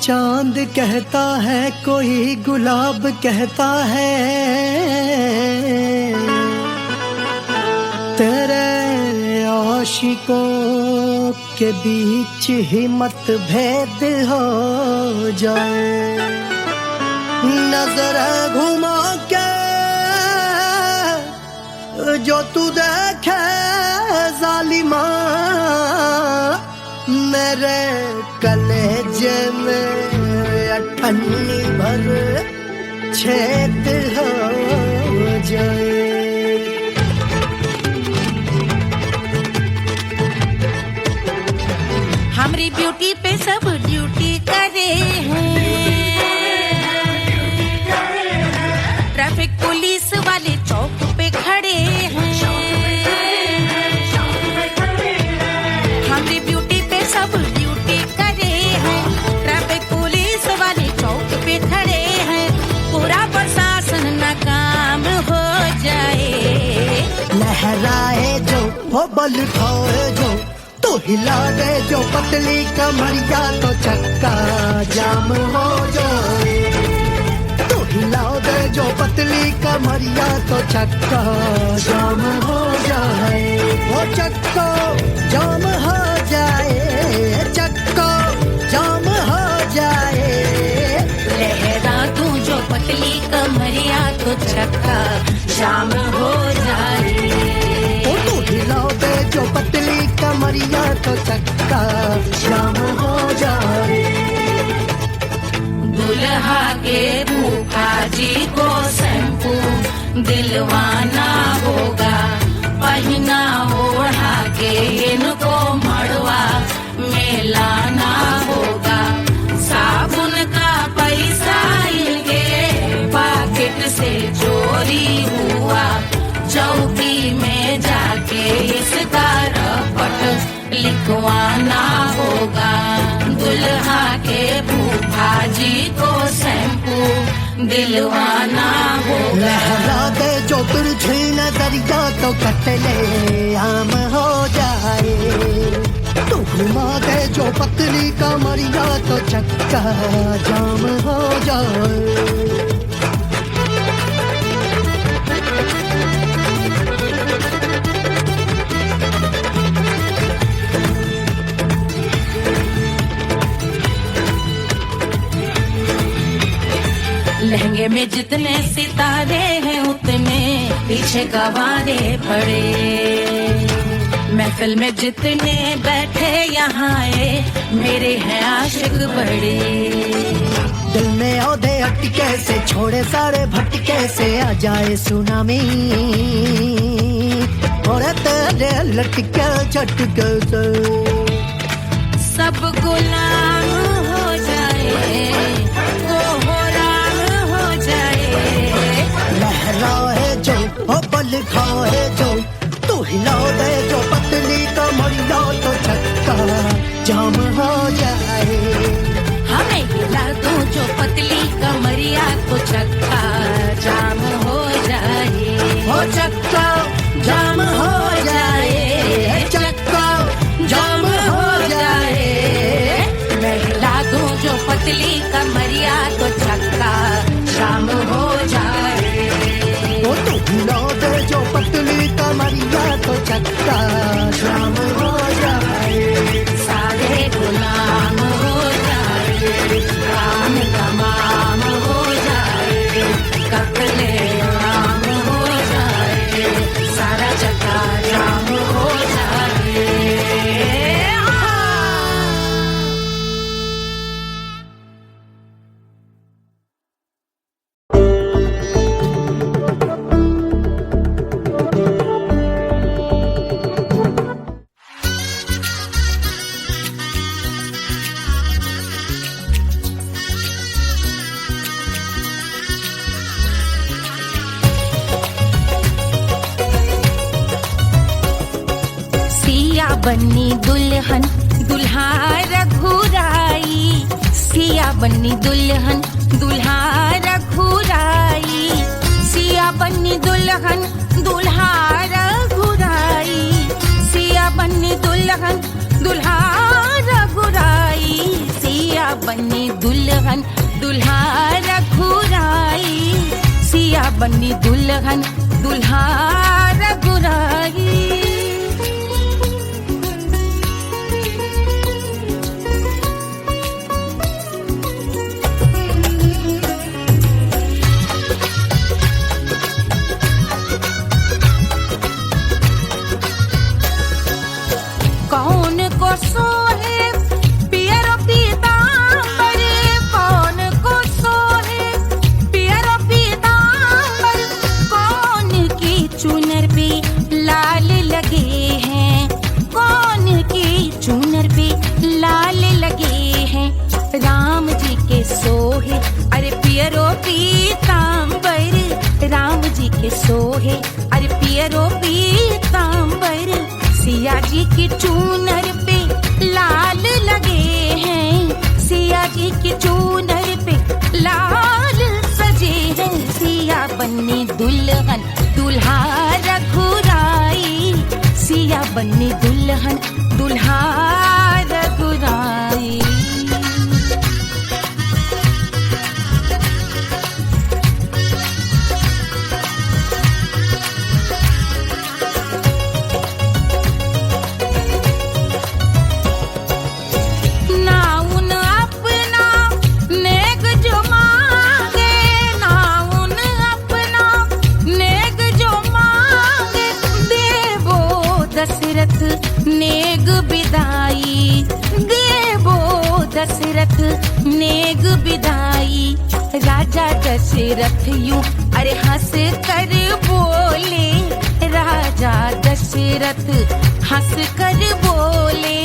चांद कहता है, कोई गुलाब कहता है, तेरे आशिकों के बीच ही मतभेद हो जाए। नजर घुमा के जो तू देखे जालिमा, मेरे कलेजे में अठन्नी भर छेद हो जाए। हमारी ब्यूटी पे सब ड्यूटी करे हैं, ट्रैफिक पुलिस वाले चौक पे खड़े हैं। हमारी ब्यूटी पे सब ड्यूटी करे हैं, ट्रैफिक पुलिस वाले चौक पे खड़े हैं। पूरा प्रशासन नाकाम हो जाए। लहराए जो वो बल खाए जो, तो हिला दे जो पतली कमरिया, तो चक्का जाम हो जाए। तो हिला दे जो पतली कमरिया, तो चक्का जाम हो जाए। वो चक्का जाम हो जाए, चक्का जाम हो जाए। लहरा तू जो पतली कमरिया, तो चक्का जाम हो जाए। ओ तो हिलाओ दे जो पतली कमरिया, तो चक्का जाम हो जाए। दुल्हा के फूफा जी को शैम्पू दिलवाना होगा, पहना ओढ़ा के इनको मड़वा में लाना होगा। साबुन का पैसा इनके पॉकेट से चोरी हुआ, चौकी में जाके इसका रपट लिखवाना होगा। दुल्हा के फूफा जी को शैम्पू दिलवाना होगा। लहरा दे जो तुरझी नजरिया, तो कतले आम हो जाए। तो घुमा दे जो पतली कमरिया, तो चक्का जाम हो जाए। लहंगे में जितने सितारे हैं, उतने पीछे गवारे पड़े। महफिल में जितने बैठे यहाँ आए, मेरे हैं आशिक बड़े। दिल में औधे अटके से, छोड़े सारे भटके से, आ जाए सुनामी। और तेरे लटके झटके से सब गुलाम हो जाए, वो हो राम हो जाए। लहराए जो ओ बल खाए जो, तू हिला दे जो पतली कमरिया, तो चक्का जाम हो जाए। हमें हिला दो जो पतली कमरिया, तो चक्का जाम हो जाए। ओ चक्का जाम हो जाए, चक्का जाम हो जाए। मैं हिला दूं जो पतली कमरिया, तो चक्का जाम हो जाए। ओ तू हिला दे जो पतली कमरिया, तो चक्का जाम हो जाए। सारे गुलाम हो जाए, काम तमाम हो जाए। कपले आम हो जाए, सारा चक्का जाम हो जाए। बन्नी दुल्हन दुल्हा रघुराई, सिया बन्नी दुल्हन दुल्हा रघुराई। सिया बन्नी दुल्हन दुल्हा रघुराई, सिया बन्नी दुल्हन दुल्हा रघुराई। सिया बनी दुल्हन दुल्हा रघुराई, सिया बनी दुल्हन दुल्हा रघुराई। कौन को सोहे पियरो पीतांबर, कौन को सोहे पियरो पीतांबर, कौन की चुनर पे लाल लगे हैं, कौन की चुनर पे लाल लगे हैं। राम जी के सोहे अरे पियरो पीतांबर, राम जी के सोहे अरे पियरो पीतांबर, सिया जी की चूनर पे लाल लगे हैं, सिया जी की चूनर पे लाल सजे हैं। सिया बनी दुल्हन दुल्हा रघुराई, सिया बनी दुल्हन दुल्हा रघुराई। दशरथ नेग विदाई, देवो दशरथ नेग विदाई। राजा दशरथ यूं अरे हंस कर बोले, राजा दशरथ हंस कर बोले,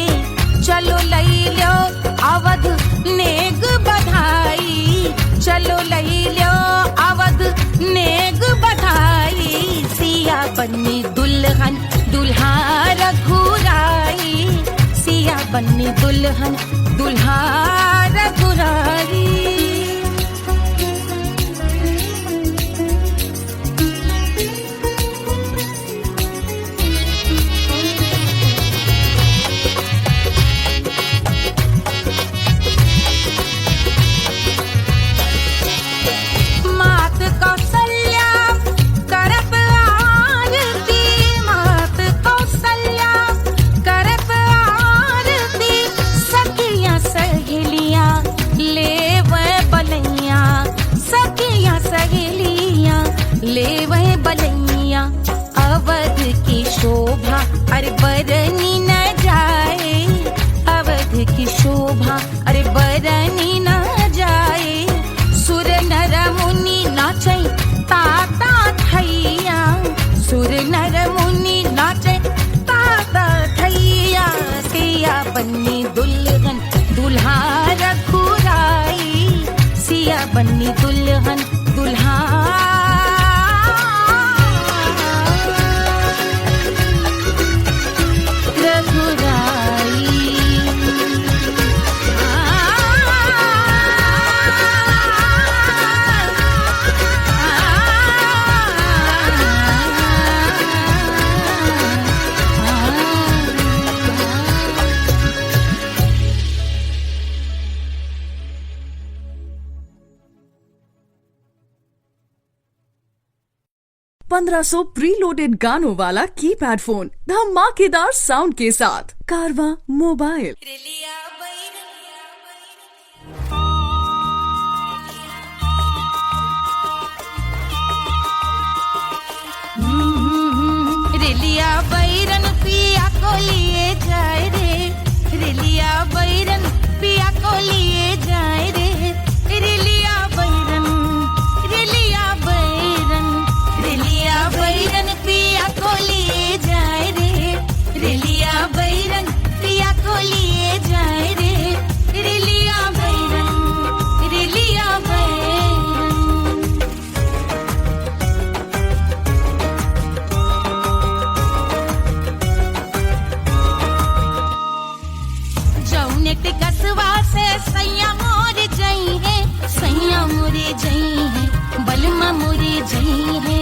चलो लई लो अवध नेग बधाई, चलो लई लो अवध नेग बधाई। सिया बनी दुल्हन दुल्हा रघुराई, सिया बनी दुल्हन दुल्हा रघुराई। मात कौशल्या करत आरती, मात कौशल्या करत आरती, सखियां सहेलियां लेवे बलैया, सखियां सहेलियां लेवे बलैया। अवध की शोभा अरे बरनी न जाए, अवध की शोभा अरे बरनी न जाए। सुर नर मुनि नाचे ताता थैया, सुर नर मुनि नाचे ताता थैया। सिया बनी दुल्हन दुल्हा रघुराई, सिया बनी दुल्हन दुल्हा ₹1500 प्रीलोडेड गानों वाला कीपैड फोन धमाकेदार साउंड के साथ कारवा मोबाइल। रेलिया बैरन पिया को लिए जाए रे, रेलिया बैरन पिया को लिए जाए रे। रेलिया बैरन, रेलिया बैरन, रेलिया बैरन पिया को लिए जाए रे, रेलिया बैरन पिया को लिए जाए रे। रेलिया बैरन, रेलिया बैरन। जौने के कसवा से सैया मोर जई है, सैया मोरे जई है, बलमा मोरे जई है।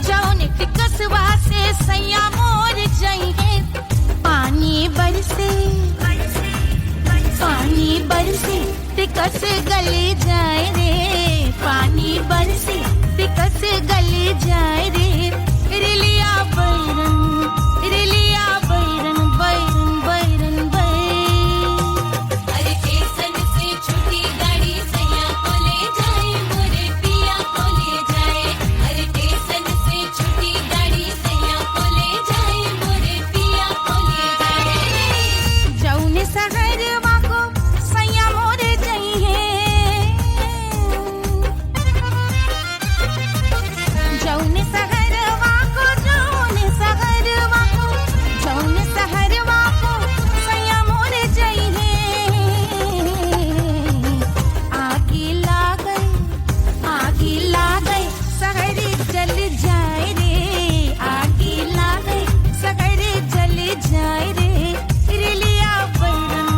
जौने के कसवा से सैया मोर जई है, पानी बरसे, पानी बरसे टिकस गली जाए रे, पानी बरसे टिकस गली जाए रे, रिलिया बैरन बैरन बैरन बैरन। अरे स्टेशन से छूटी गाड़ी सैया को ले जाए मोरे पिया को ले जाए। अरे स्टेशन से छूटी गाड़ी सैया को ले जाए मोरे पिया को ले जाए। जौने सहरवा को सैया मोरे जइहे, जौने सहरवा को सैया मोरे जइहे। आगी लागई सहरी जल जाए रे, आगी लागई सहरी जल जाए रे, रिलिया बैरन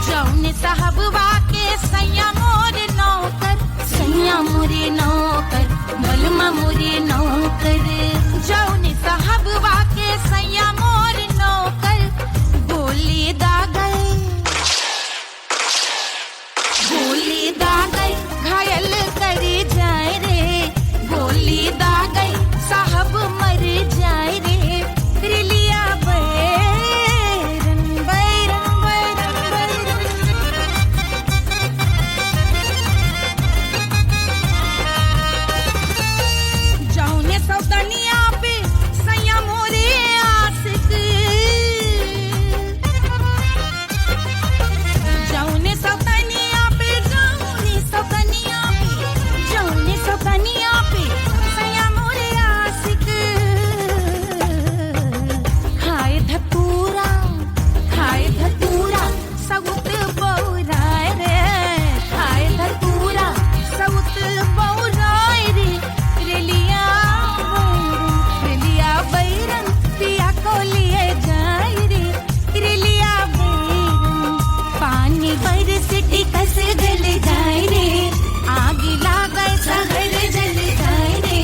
जौने साहबवा के सैया मोरे नौकर मलमा मोरे नौकर। जौने साहबवा के सैया मोरे नौकर, गोली दागल घायल करे जाए रे, गोली दागल साहब मर जाए रे, रिलिया बैरन बैरन बैरन बैरन। जौने सौतनिया पे सैया मोरे आशिक, जौने सौतनिया पे सैया मोरे आशिक। खाए धतूरा सउत बौराए रे, खाए धतूरा सउत बौराए रे, रिलिया बैरन पिया को लिए जाए रे, रिलिया बैरन। पानी बरस टिकस गल जाए रे, आगी लागै सहर जल जाए रे,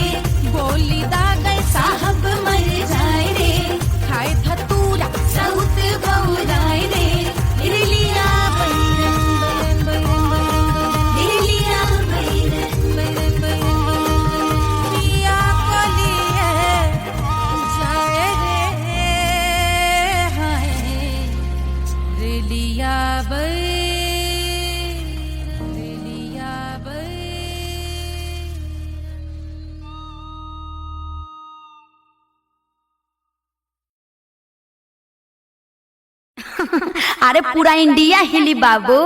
गोली दागै साहब मर जाए रे, खाए धतूरा सउत बौराए रे, रिलिया बैरन बैरन बैरन रिलिया बैरन बैरन बैरन पिया को लिए जाए रे, हाय रिलिया बैरन। अरे पूरा इंडिया हिली बाबू,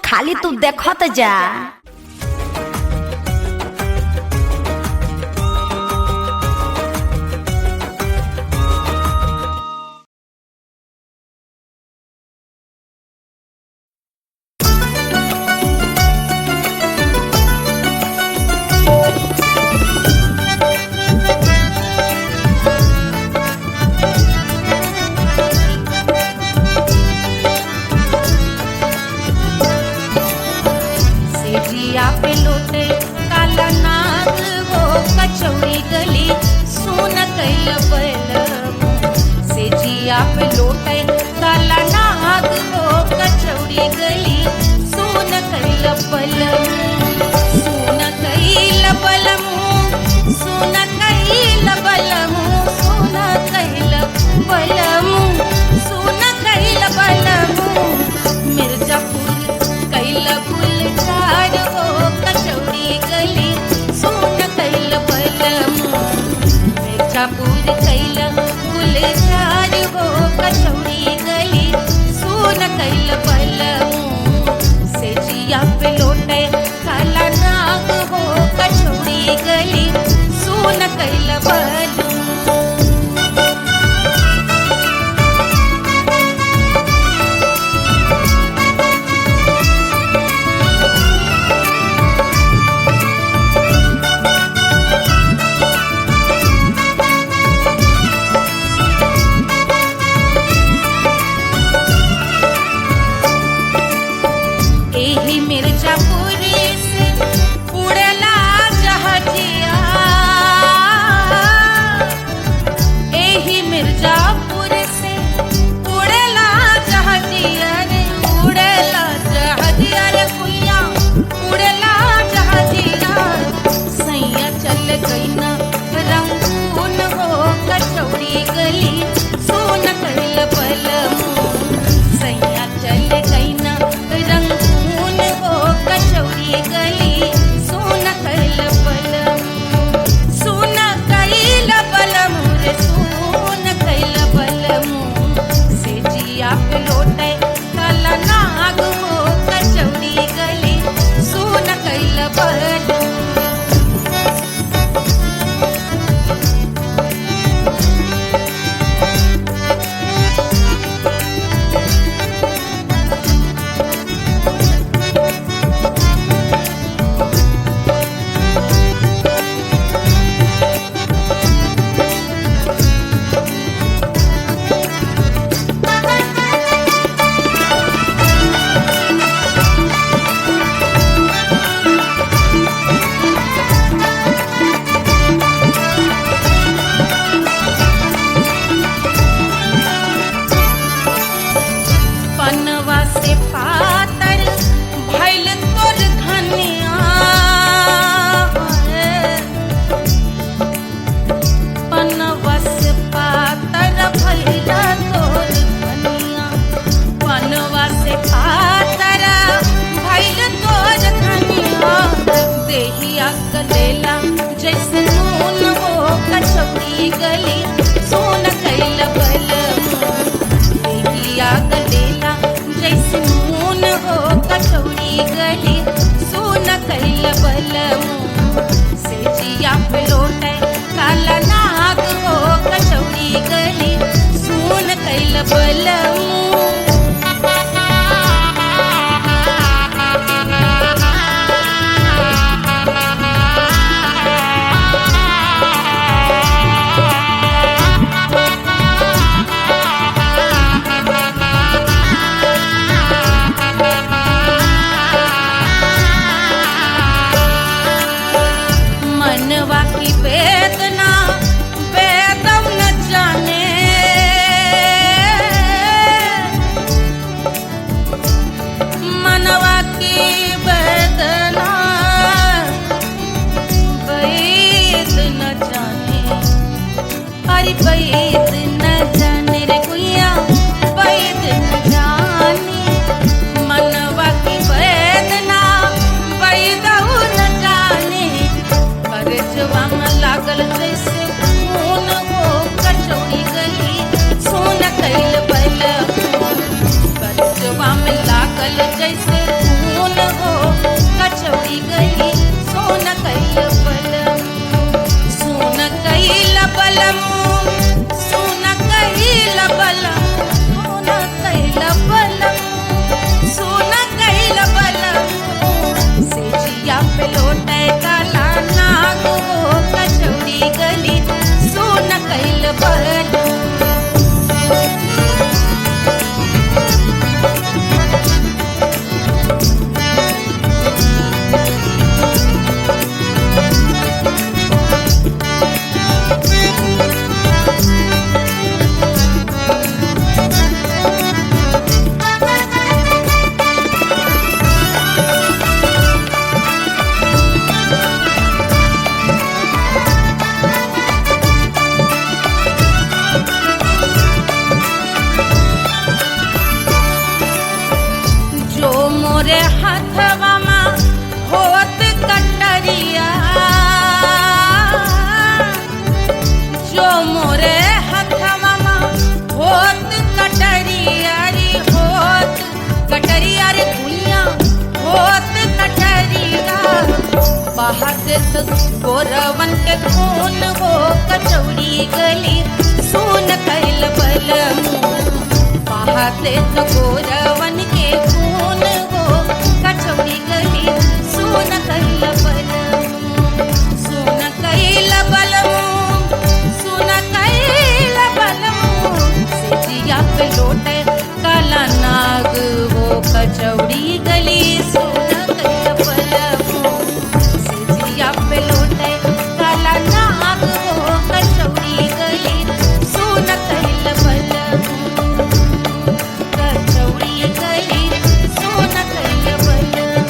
खाली तू देखत जा। सेजिया पे लोटे काला नाग हो, कचौड़ी गली सोन कैल बलमु। सेजिया पे लोटे काला नाग हो, कचौड़ी गली सोन कैल बलमु। सोन कैल बलमु, सोन कैल बलमु, सोन कैल बलमु, सोन कैल बलमु। मिर्जापुर कैल गुलजार हो, कचौड़ी गली सोन कैल बलमु। मिर्जापुर कैल गुलजार हो, कचौड़ी कैल बलमू मनवा की वेदना वेदम न जाने मनवा की वेदना वेद न जाने अरे वेद न जाने रे गुइया वेद न जाने मनवा की वेदना वेद न जाने करजवा में लागल जैसे खून हो कचौड़ी गली सोन कैल बलमू करजवा में लागल जैसे खून हो कचौड़ी गली सोन कैल बलमू सोन कैल बलमू सोन कैल बलमू सोन कैल बलमू से जिया पे लोटे काला नाग हो कचौड़ी गली सोन कैल बलमू जो मोरे हाथवा में होत कटरिया जो मोरे हाथवा में होत कटरिया रे होत कटरिया रे भुइया होत कटरिया बाहर से तो गोरवन के खून हो कचौड़ी गली सोन कैल बलमू बाहते तो गोरवन के खून हो कचौड़ी गली सोन कैल बलमू सोन कैल बलमू सोन कैल बलमू से जिया पे लोटे काला नाग हो कचौड़ी गली सोन कैल बलमू से जिया पे लोटे काला नाग हो कचौड़ी गली सोन कैल बलमू कचौड़ी गली सोन कैल बलमू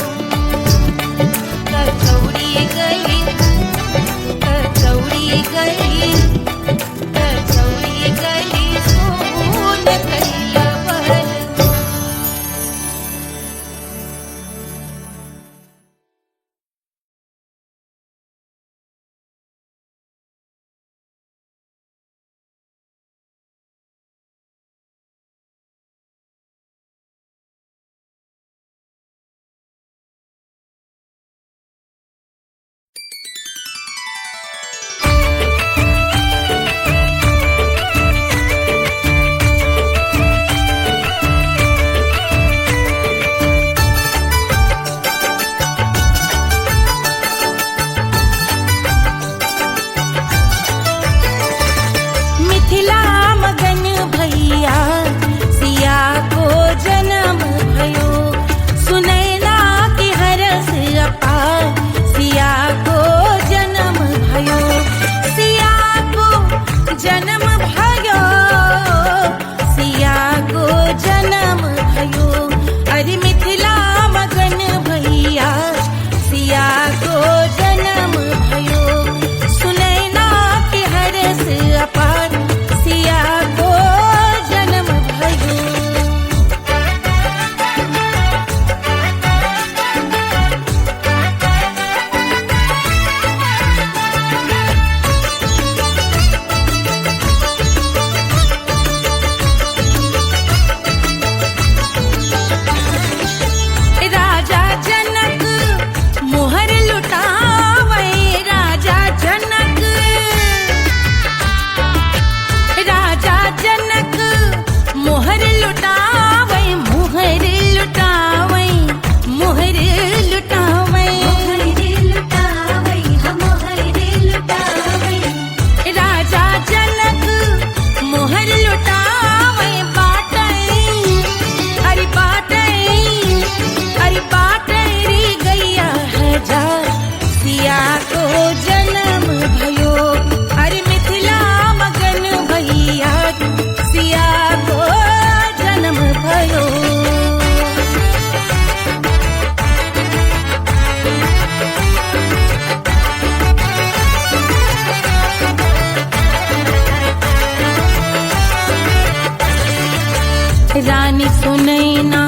रानी सुनैना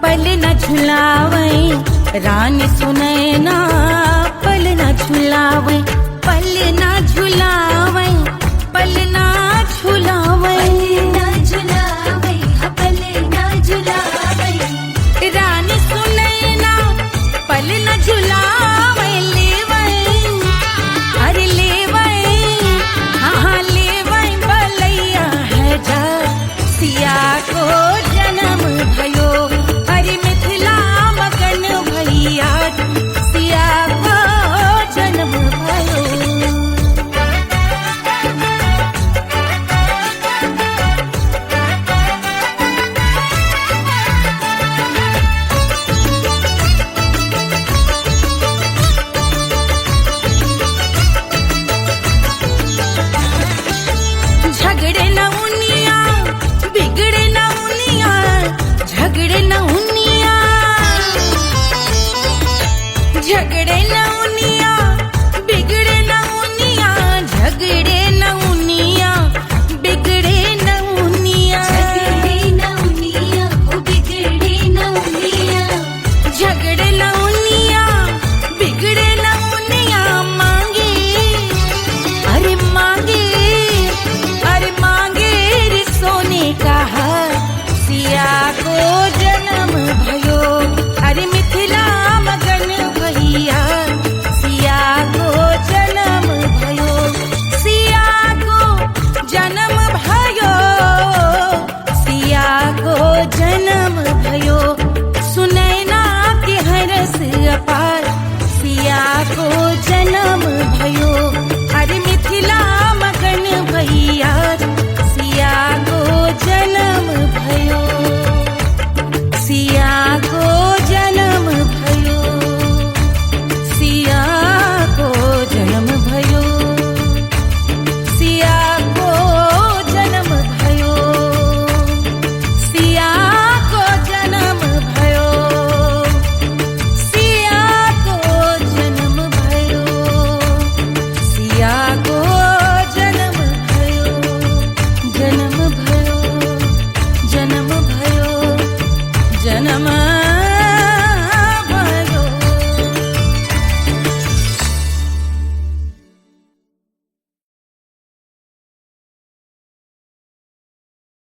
पल न झुलावे, रानी सुनैना पल न झुलावे, पल न झुलावे, पल न झुलावे।